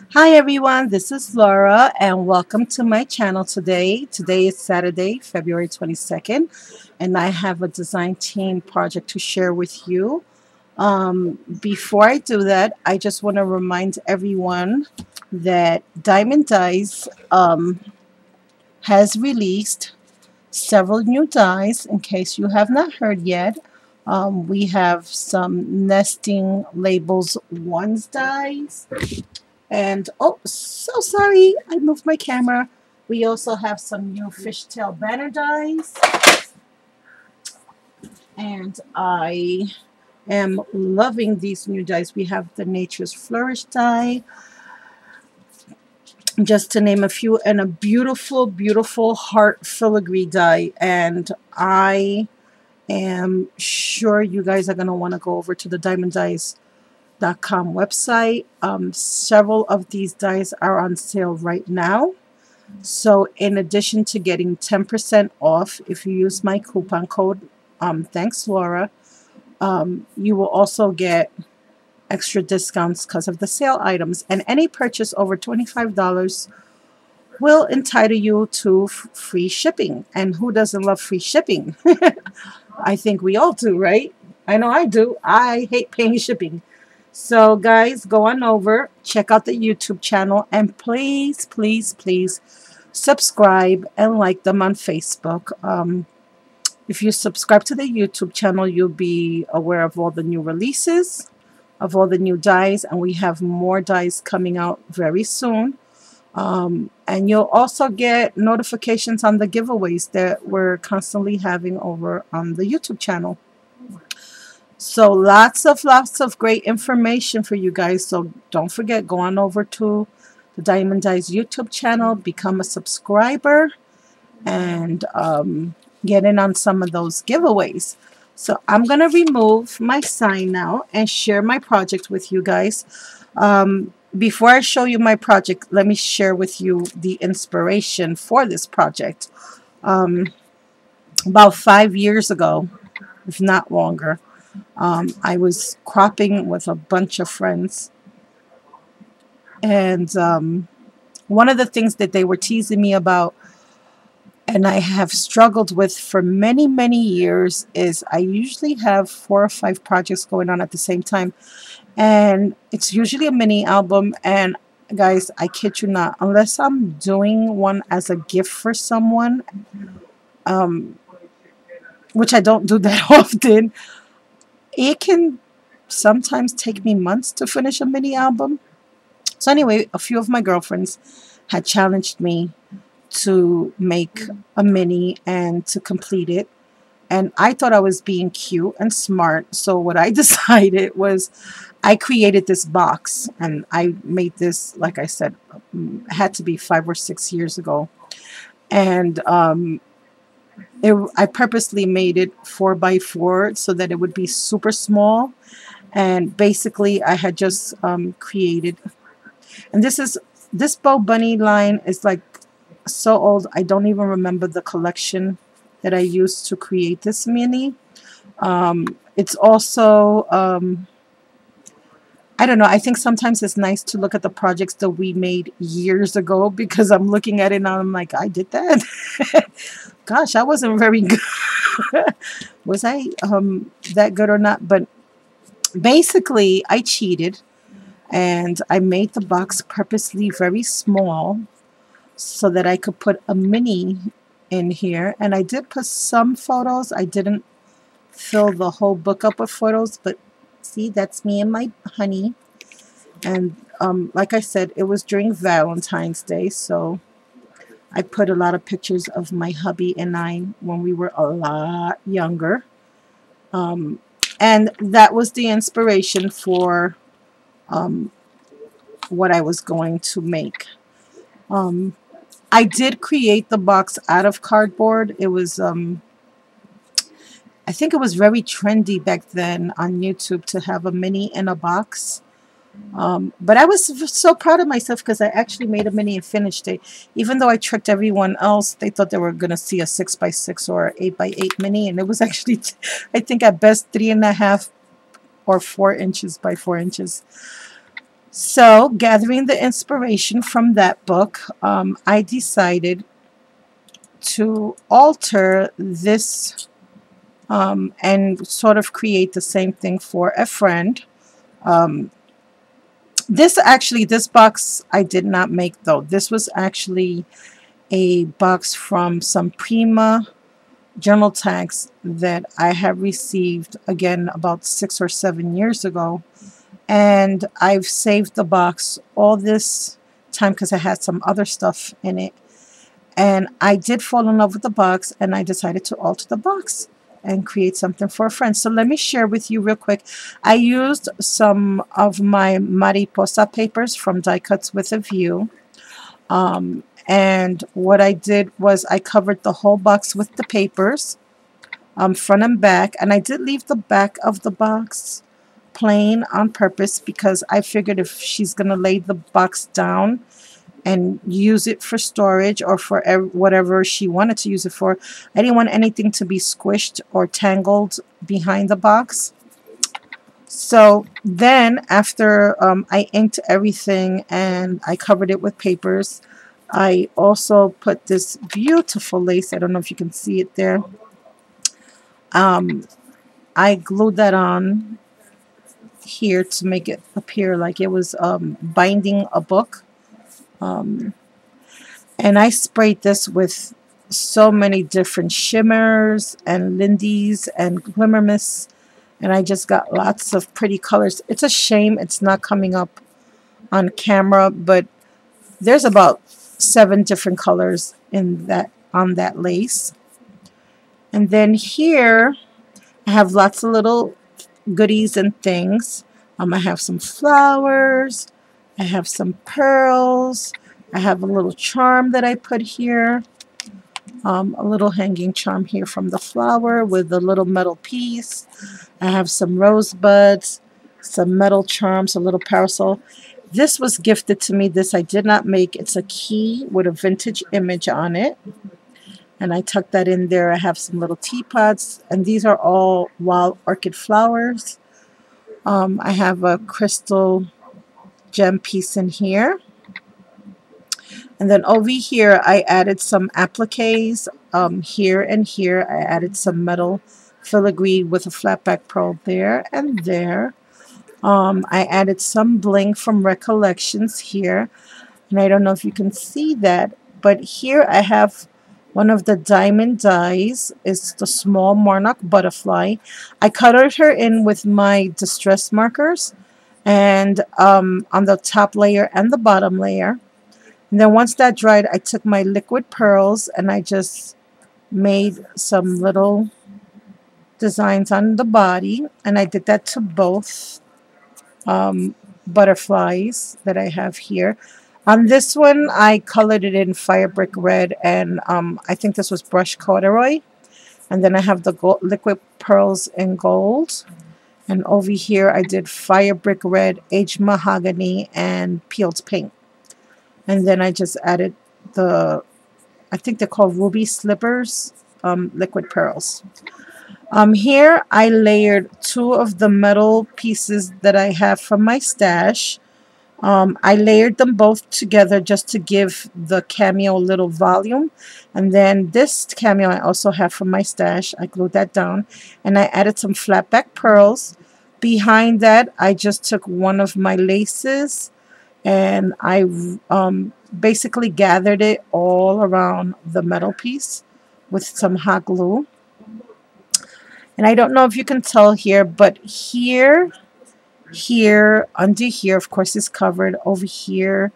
Hi everyone, this is Laura and welcome to my channel today. Today is Saturday, February 22nd, and I have a design team project to share with you. Before I do that, I just want to remind everyone that Diamond Dies has released several new dies in case you have not heard yet. We have some nesting labels ones dies. And oh, so sorry, I moved my camera. We also have some new fishtail banner dies. And I am loving these new dies. We have the Nature's Flourish die, just to name a few, and a beautiful, beautiful heart filigree die. And I am sure you guys are going to want to go over to the diamonddies.com website. Several of these dies are on sale right now. So in addition to getting 10% off if you use my coupon code, thanks Laura, you will also get extra discounts because of the sale items. And any purchase over $25 will entitle you to free shipping. And who doesn't love free shipping? I think we all do, right? I know I do. I hate paying shipping. So guys, go on over, check out the YouTube channel, and please, please, please subscribe and like them on Facebook. If you subscribe to the YouTube channel, you'll be aware of all the new releases, of all the new dies, and we have more dies coming out very soon. And you'll also get notifications on the giveaways that we're constantly having over on the YouTube channel. So lots of great information for you guys. So don't forget, go on over to the Diamond Dies YouTube channel, become a subscriber, and get in on some of those giveaways. So I'm going to remove my sign now and share my project with you guys. Before I show you my project, let me share with you the inspiration for this project. About 5 years ago, if not longer, I was cropping with a bunch of friends, and one of the things that they were teasing me about, and I have struggled with for many, many years, is I usually have 4 or 5 projects going on at the same time, and it's usually a mini album. And guys, I kid you not, unless I'm doing one as a gift for someone, which I don't do that often, it can sometimes take me months to finish a mini album. So anyway, a few of my girlfriends had challenged me to make a mini and to complete it. And I thought I was being cute and smart. So what I decided was I created this box, and I made this, like I said, it had to be 5 or 6 years ago. And I purposely made it 4 by 4 so that it would be super small. And basically I had just created, and this Bow Bunny line is like so old, I don't even remember the collection that I used to create this mini. It's also, I don't know, I think sometimes it's nice to look at the projects that we made years ago, because I'm looking at it now and I'm like, I did that? Gosh, I wasn't very good. Was I that good or not? But basically, I cheated, and I made the box purposely very small so that I could put a mini in here. And I did put some photos. I didn't fill the whole book up with photos, but see, that's me and my honey. And like I said, it was during Valentine's Day, so I put a lot of pictures of my hubby and I when we were a lot younger. And that was the inspiration for what I was going to make. I did create the box out of cardboard. It was, I think it was very trendy back then on YouTube to have a mini in a box. But I was so proud of myself because I actually made a mini and finished it. Even though I tricked everyone else, they thought they were going to see a 6 by 6 or 8 by 8 mini, and it was actually, I think at best 3.5 or 4 inches by 4 inches. So, gathering the inspiration from that book, I decided to alter this and sort of create the same thing for a friend. Um, this box I did not make though. This was actually a box from some Prima journal tags that I have received again about 6 or 7 years ago. And I've saved the box all this time because I had some other stuff in it. And I did fall in love with the box, and I decided to alter the box and create something for a friend. So let me share with you real quick. I used some of my mariposa papers from Diecuts with a View. And what I did was I covered the whole box with the papers, front and back. And I did leave the back of the box plain on purpose because I figured if she's going to lay the box down and use it for storage or for whatever she wanted to use it for, I didn't want anything to be squished or tangled behind the box. So then after I inked everything and I covered it with papers, I also put this beautiful lace. I don't know if you can see it there. I glued that on here to make it appear like it was binding a book. And I sprayed this with so many different shimmers and lindies and glimmer mists, and I just got lots of pretty colors. It's a shame it's not coming up on camera, but there's about 7 different colors in that on that lace. And then here I have lots of little goodies and things. I have some flowers. I have some pearls. I have a little charm that I put here. A little hanging charm here from the flower with a little metal piece. I have some rosebuds, some metal charms, a little parasol. This was gifted to me. This I did not make. It's a key with a vintage image on it. And I tucked that in there. I have some little teapots. And these are all wild orchid flowers. I have a crystal gem piece in here. And then over here, I added some appliques. Here and here, I added some metal filigree with a flat back pearl there and there. I added some bling from Recollections here. And I don't know if you can see that, but here I have one of the diamond dies. It's the small monarch butterfly. I colored her in with my distress markers and on the top layer and the bottom layer. And then once that dried, I took my liquid pearls and I just made some little designs on the body. And I did that to both butterflies that I have here. On this one, I colored it in fire brick red, and I think this was brush corduroy. And then I have the liquid pearls in gold. And over here, I did fire brick red, aged mahogany, and peeled pink. And then I just added I think they're called ruby slippers, liquid pearls. Here I layered 2 of the metal pieces that I have from my stash. I layered them both together just to give the cameo a little volume. And then this cameo I also have from my stash. I glued that down. And I added some flat back pearls. Behind that, I just took one of my laces and I basically gathered it all around the metal piece with some hot glue. And I don't know if you can tell here, but here, under here, of course, is covered. Over here,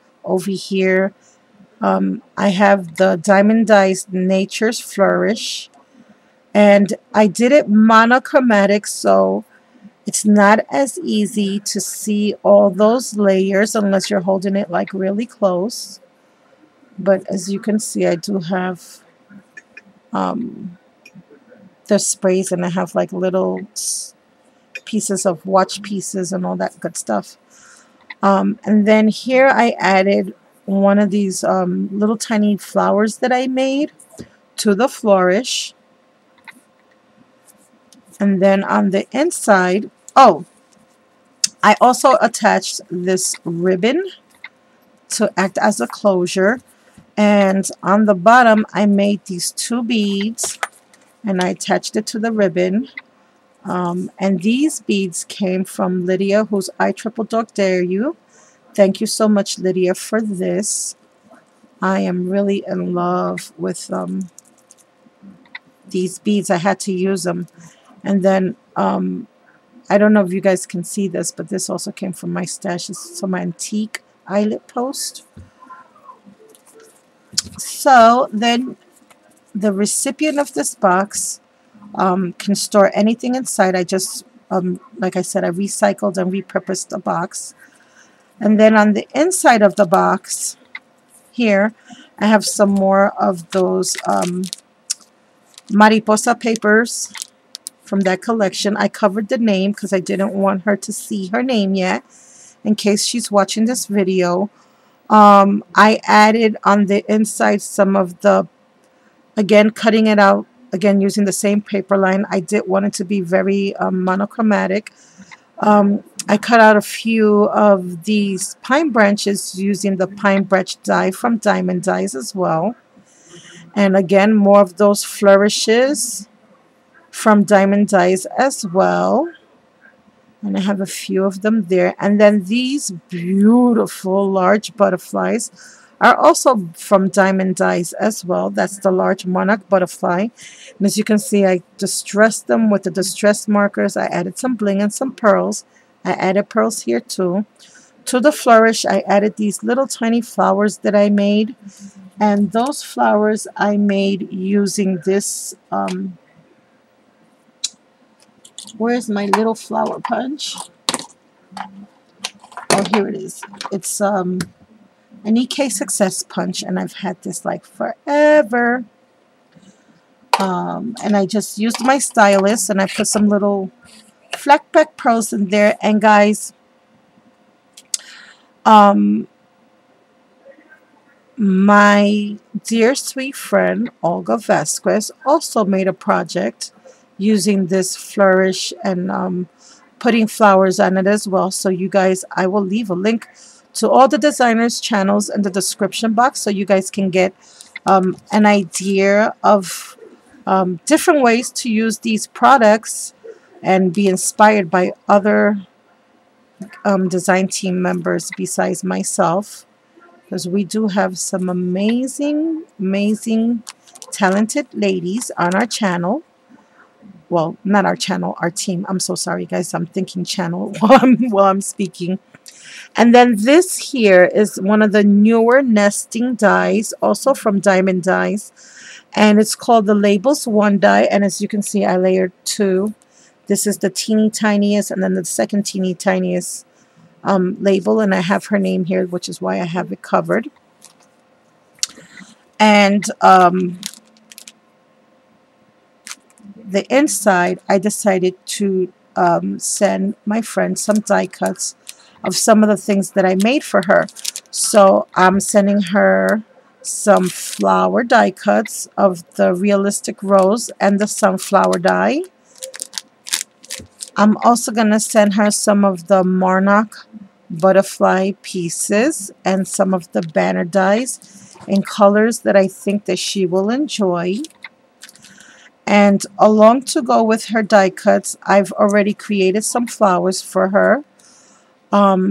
I have the Diamond Dies Nature's Flourish. And I did it monochromatic, so it's not as easy to see all those layers unless you're holding it like really close. But as you can see, I do have the sprays, and I have like little pieces of watch pieces and all that good stuff. And then here I added one of these little tiny flowers that I made to the flourish. And then on the inside, oh, I also attached this ribbon to act as a closure, and on the bottom I made these 2 beads and I attached it to the ribbon. And these beads came from Lydia, who's I Triple Dog Dare You. Thank you so much, Lydia, for this. I am really in love with these beads. I had to use them. And then I don't know if you guys can see this, but this also came from my stash. This is some antique eyelet post. So then the recipient of this box can store anything inside. I just, like I said, I recycled and repurposed the box. And then on the inside of the box here, I have some more of those mariposa papers from that collection. I covered the name because I didn't want her to see her name yet in case she's watching this video. I added on the inside some of the, again, cutting it out, again, using the same paper line. I did want it to be very monochromatic. I cut out a few of these pine branches using the pine branch die from Diamond Dies as well. And again, more of those flourishes from Diamond Dies as well. And I have a few of them there. And then these beautiful large butterflies are also from Diamond Dies as well. That's the large monarch butterfly. And as you can see, I distressed them with the distress markers. I added some bling and some pearls. I added pearls here too. To the flourish, I added these little tiny flowers that I made. And those flowers I made using this, where's my little flower punch? Oh, here it is. It's an EK Success punch, and I've had this like forever. And I just used my stylus, and I put some little fleck peck pearls in there. And guys, my dear sweet friend Olga Vasquez also made a project using this flourish and putting flowers on it as well. So you guys, I will leave a link to all the designers' channels in the description box so you guys can get an idea of different ways to use these products and be inspired by other design team members besides myself, because we do have some amazing, talented ladies on our channel. Well, not our channel, our team. I'm so sorry, guys. I'm thinking channel while I'm speaking. And then this here is one of the newer nesting dies, also from Diamond Dies. And it's called the Labels 1 die. And as you can see, I layered 2. This is the teeny tiniest, and then the second teeny tiniest label. And I have her name here, which is why I have it covered. And the inside, I decided to send my friend some die cuts of some of the things that I made for her. So I'm sending her some flower die cuts of the realistic rose and the sunflower die. I'm also going to send her some of the monarch butterfly pieces and some of the banner dies in colors that I think that she will enjoy. And along to go with her die cuts, I've already created some flowers for her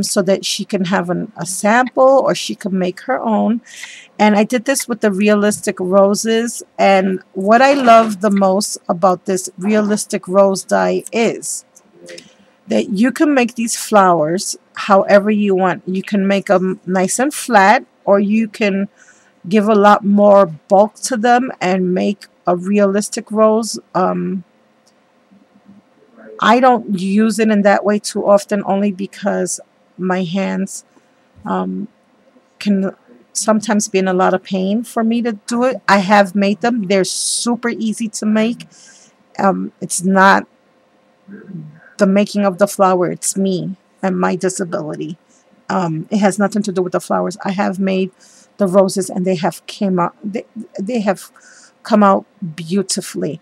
so that she can have a sample or she can make her own. And I did this with the realistic roses. And what I love the most about this realistic rose die is that you can make these flowers however you want. You can make them nice and flat, or you can give a lot more bulk to them and make a realistic rose. I don't use it in that way too often, only because my hands can sometimes be in a lot of pain for me to do it. I have made them. They're super easy to make. It's not the making of the flower. It's me and my disability. It has nothing to do with the flowers. I have made the roses, and they have they have come out beautifully.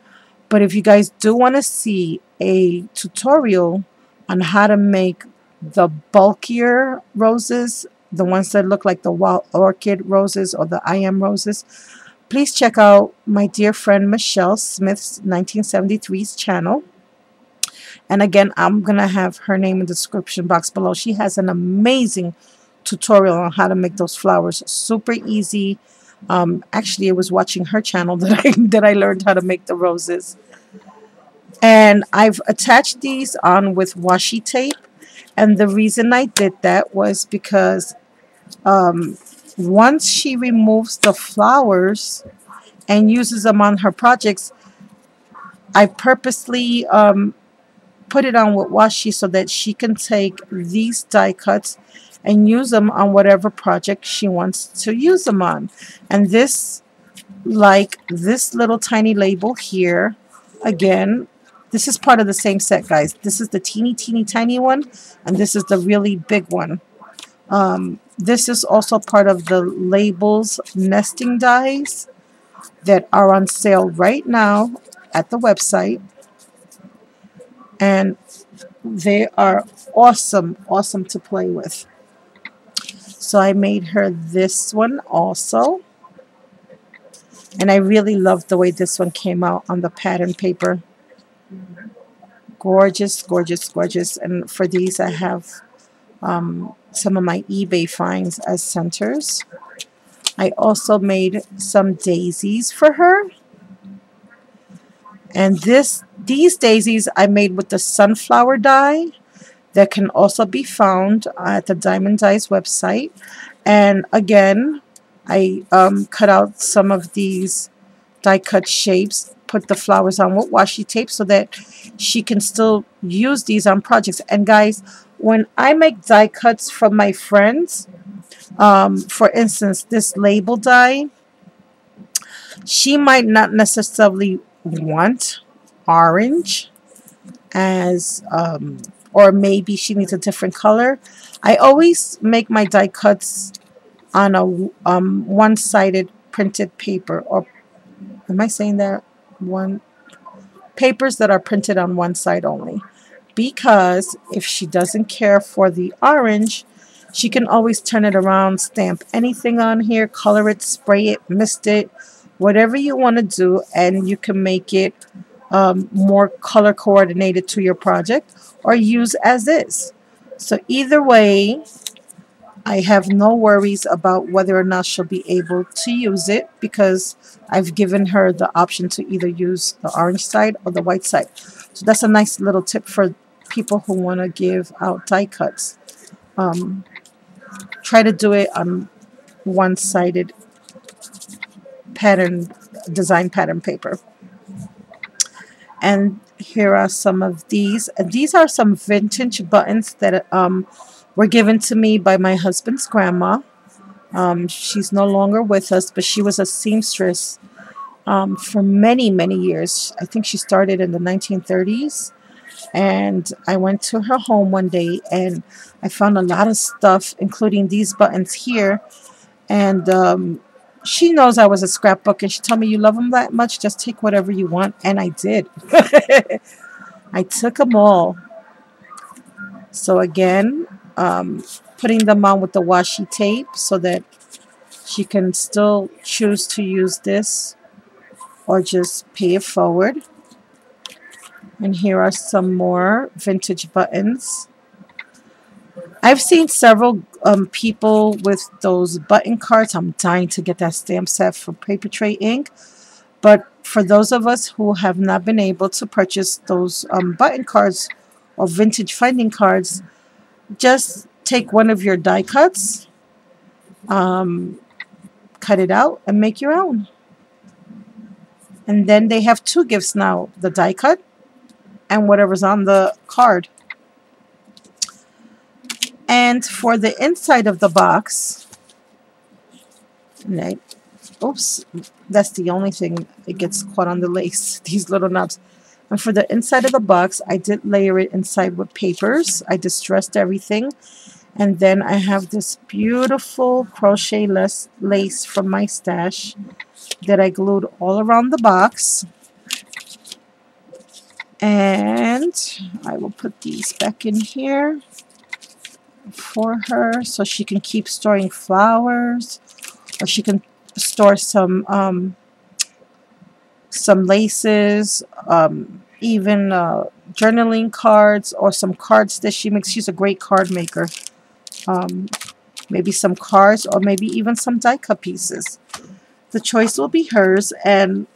But if you guys do want to see a tutorial on how to make the bulkier roses, the ones that look like the wild orchid roses or the I am roses, please check out my dear friend Michelle Smith's 1973's channel. And again, I'm going to have her name in the description box below. She has an amazing tutorial on how to make those flowers. Super easy. Actually, it was watching her channel that I learned how to make the roses. And I've attached these on with washi tape. And the reason I did that was because once she removes the flowers and uses them on her projects, I purposely put it on with washi so that she can take these die cuts and use them on whatever project she wants to use them on. And this, like this little tiny label here, again, this is part of the same set, guys. This is the teeny tiny one, and this is the really big one. This is also part of the labels nesting dies that are on sale right now at the website. And they are awesome to play with. So I made her this one also. And I really love the way this one came out on the pattern paper. Gorgeous. And for these I have some of my eBay finds as centers. I also made some daisies for her. And these daisies I made with the sunflower die that can also be found at the Diamond Dies website. And again, I cut out some of these die cut shapes, put the flowers on with washi tape so that she can still use these on projects. And guys, when I make die cuts from my friends, for instance, this label die, she might not necessarily want orange as or maybe she needs a different color. I always make my die cuts on a one-sided printed paper, or am I saying that? Papers that are printed on one side only, because if she doesn't care for the orange, she can always turn it around, stamp anything on here, color it, spray it, mist it, whatever you want to do, and you can make it more color coordinated to your project or use as is. So either way, I have no worries about whether or not she'll be able to use it, because I've given her the option to either use the orange side or the white side. So that's a nice little tip for people who want to give out die cuts. Try to do it on one-sided design pattern paper. And here are some of these. And these are some vintage buttons that were given to me by my husband's grandma. She's no longer with us, but she was a seamstress for many years. I think she started in the 1930s. And I went to her home one day and I found a lot of stuff, including these buttons here. And she knows I was a scrapbook, and she told me, you love them that much, just take whatever you want. And I did. I took them all. So again, putting them on with the washi tape so that she can still choose to use this or just pay it forward. And here are some more vintage buttons. I've seen several people with those button cards. I'm dying to get that stamp set for Paper Tray Ink. But for those of us who have not been able to purchase those button cards or vintage finding cards, just take one of your die cuts, cut it out, and make your own. And then they have two gifts now, the die cut and whatever's on the card. And for the inside of the box, right, oops, that's the only thing, it gets caught on the lace, these little knobs. And for the inside of the box, I did layer it inside with papers. I distressed everything. And then I have this beautiful crochet lace from my stash that I glued all around the box. And I will put these back in here. for her so she can keep storing flowers, or she can store some laces, even journaling cards, or some cards that she makes. She's a great card maker. Um, Maybe some cards, or maybe even some die cut pieces. The choice will be hers, and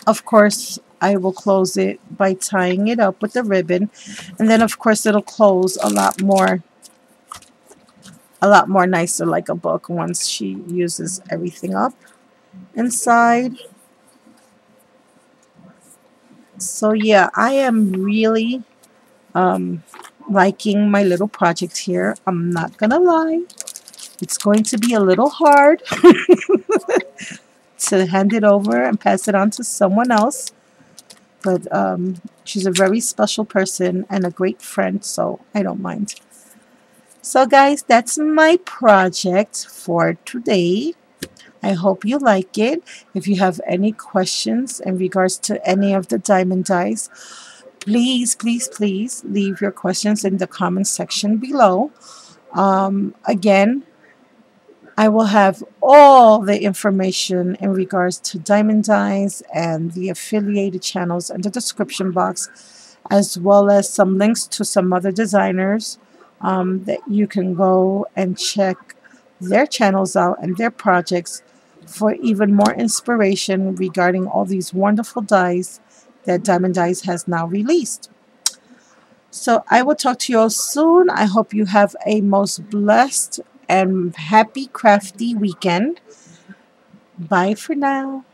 of course I will close it by tying it up with the ribbon, and then of course it'll close a lot more nicer like a book once she uses everything up inside. So yeah, I am really um, liking my little project here. I'm not gonna lie, it's going to be a little hard to hand it over and pass it on to someone else, but she's a very special person and a great friend, so I don't mind. So guys, that's my project for today. I hope you like it. If you have any questions in regards to any of the diamond dies, please, please, please leave your questions in the comment section below. Again, I will have all the information in regards to diamond dies and the affiliated channels in the description box, as well as some links to some other designers that you can go and check their channels out and their projects for even more inspiration regarding all these wonderful dies that Diamond Dies has now released. So I will talk to you all soon. I hope you have a most blessed and happy crafty weekend. Bye for now.